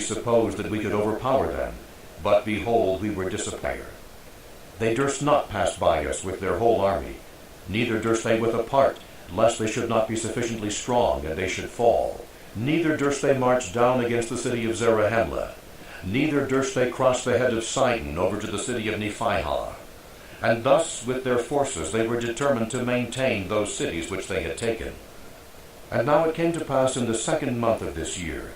supposed that we could overpower them, but behold, we were disappointed. They durst not pass by us with their whole army, neither durst they with a part, lest they should not be sufficiently strong, and they should fall. Neither durst they march down against the city of Zarahemla, neither durst they cross the head of Sidon over to the city of Nephihah. And thus with their forces they were determined to maintain those cities which they had taken. And now it came to pass in the 2nd month of this year,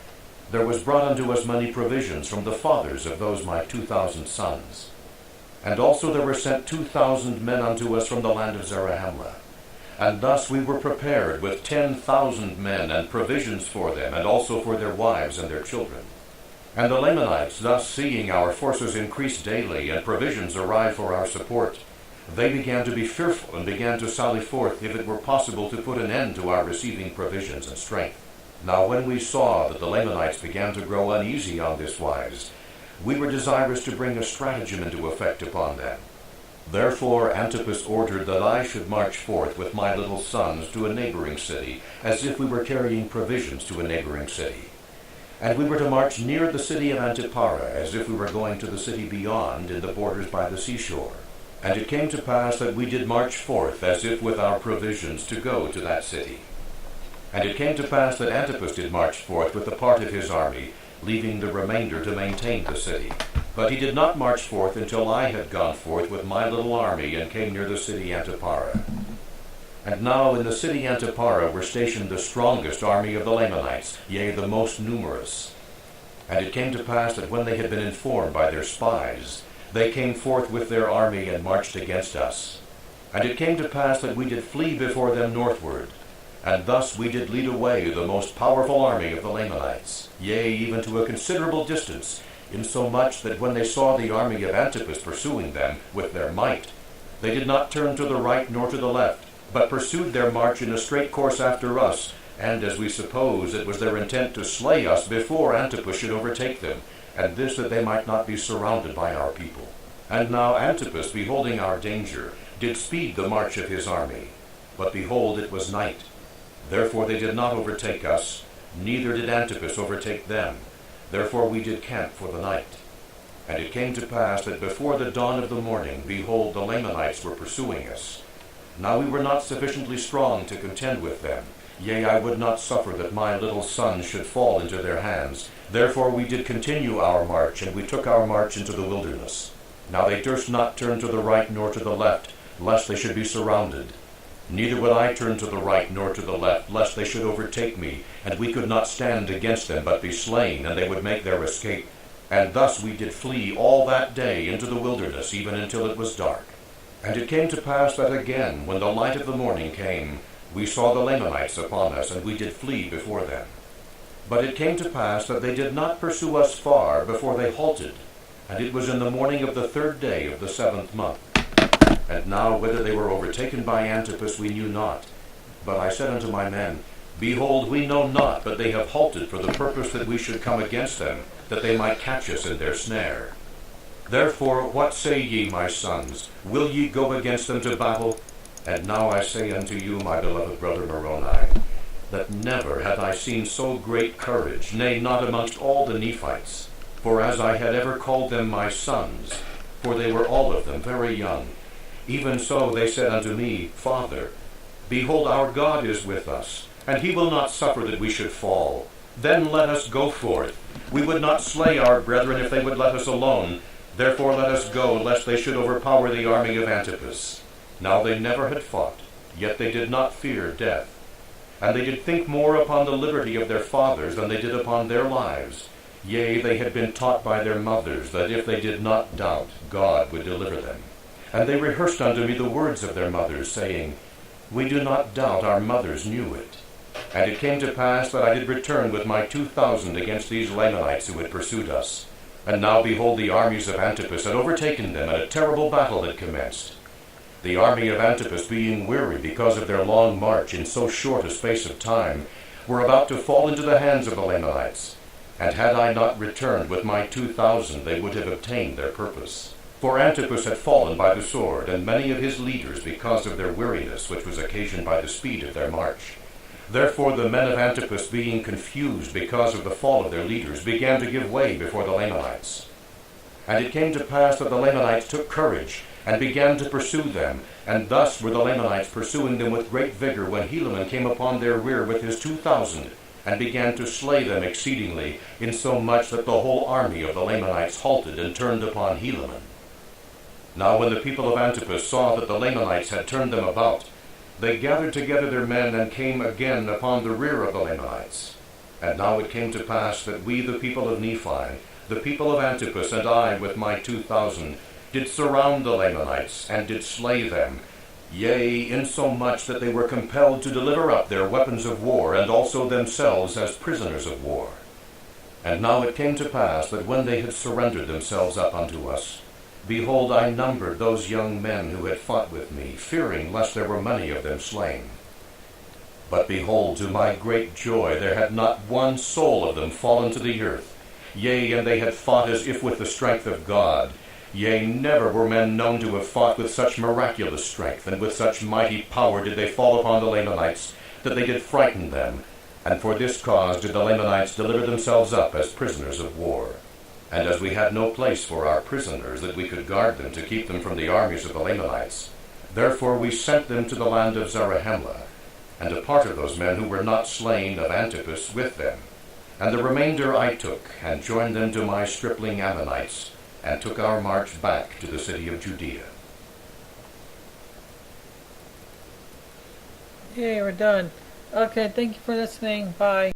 there was brought unto us many provisions from the fathers of those my 2,000 sons. And also there were sent 2,000 men unto us from the land of Zarahemla. And thus we were prepared with 10,000 men and provisions for them, and also for their wives and their children. And the Lamanites, thus seeing our forces increase daily, and provisions arrive for our support, they began to be fearful, and began to sally forth, if it were possible, to put an end to our receiving provisions and strength. Now when we saw that the Lamanites began to grow uneasy on this wise, we were desirous to bring a stratagem into effect upon them. Therefore Antipus ordered that I should march forth with my little sons to a neighboring city, as if we were carrying provisions to a neighboring city. And we were to march near the city of Antipara, as if we were going to the city beyond, in the borders by the seashore. And it came to pass that we did march forth, as if with our provisions, to go to that city. And it came to pass that Antipus did march forth with a part of his army, leaving the remainder to maintain the city. But he did not march forth until I had gone forth with my little army, and came near the city Antipara. And now in the city Antipara were stationed the strongest army of the Lamanites, yea, the most numerous. And it came to pass that when they had been informed by their spies, they came forth with their army and marched against us. And it came to pass that we did flee before them northward, and thus we did lead away the most powerful army of the Lamanites, yea, even to a considerable distance, insomuch that when they saw the army of Antipus pursuing them with their might, they did not turn to the right nor to the left, but pursued their march in a straight course after us, and as we suppose it was their intent to slay us before Antipus should overtake them, and this that they might not be surrounded by our people. And now Antipus, beholding our danger, did speed the march of his army. But behold, it was night. Therefore they did not overtake us, neither did Antipus overtake them. Therefore we did camp for the night. And it came to pass that before the dawn of the morning, behold, the Lamanites were pursuing us. Now we were not sufficiently strong to contend with them. Yea, I would not suffer that my little sons should fall into their hands. Therefore we did continue our march, and we took our march into the wilderness. Now they durst not turn to the right nor to the left, lest they should be surrounded. Neither would I turn to the right nor to the left, lest they should overtake me, and we could not stand against them, but be slain, and they would make their escape. And thus we did flee all that day into the wilderness, even until it was dark. And it came to pass that again, when the light of the morning came, we saw the Lamanites upon us, and we did flee before them. But it came to pass that they did not pursue us far before they halted, and it was in the morning of the 3rd day of the 7th month. And now whether they were overtaken by Antipus we knew not. But I said unto my men, Behold, we know not, but they have halted for the purpose that we should come against them, that they might catch us in their snare. Therefore, what say ye, my sons? Will ye go against them to battle? And now I say unto you, my beloved brother Moroni, that never had I seen so great courage, nay, not amongst all the Nephites. For as I had ever called them my sons, for they were all of them very young, even so they said unto me, Father, behold, our God is with us, and he will not suffer that we should fall. Then let us go forth. We would not slay our brethren if they would let us alone. Therefore let us go, lest they should overpower the army of Antipus. Now they never had fought, yet they did not fear death. And they did think more upon the liberty of their fathers than they did upon their lives. Yea, they had been taught by their mothers that if they did not doubt, God would deliver them. And they rehearsed unto me the words of their mothers, saying, We do not doubt our mothers knew it. And it came to pass that I did return with my 2,000 against these Lamanites who had pursued us. And now behold, the armies of Antipus had overtaken them, and a terrible battle had commenced. The army of Antipus, being weary because of their long march in so short a space of time, were about to fall into the hands of the Lamanites. And had I not returned with my 2,000, they would have obtained their purpose. For Antipus had fallen by the sword, and many of his leaders because of their weariness, which was occasioned by the speed of their march. Therefore the men of Antipus, being confused because of the fall of their leaders, began to give way before the Lamanites. And it came to pass that the Lamanites took courage, and began to pursue them. And thus were the Lamanites pursuing them with great vigor, when Helaman came upon their rear with his 2,000, and began to slay them exceedingly, insomuch that the whole army of the Lamanites halted and turned upon Helaman. Now when the people of Antipus saw that the Lamanites had turned them about, they gathered together their men, and came again upon the rear of the Lamanites. And now it came to pass that we, the people of Nephi, the people of Antipus, and I with my 2,000, did surround the Lamanites, and did slay them, yea, insomuch that they were compelled to deliver up their weapons of war, and also themselves as prisoners of war. And now it came to pass that when they had surrendered themselves up unto us, behold, I numbered those young men who had fought with me, fearing lest there were many of them slain. But behold, to my great joy, there had not one soul of them fallen to the earth. Yea, and they had fought as if with the strength of God. Yea, never were men known to have fought with such miraculous strength, and with such mighty power did they fall upon the Lamanites, that they did frighten them. And for this cause did the Lamanites deliver themselves up as prisoners of war. And as we had no place for our prisoners, that we could guard them to keep them from the armies of the Lamanites, therefore we sent them to the land of Zarahemla, and a part of those men who were not slain of Antipus with them. And the remainder I took, and joined them to my stripling Ammonites, and took our march back to the city of Judea. Okay, we're done. Okay, thank you for listening. Bye.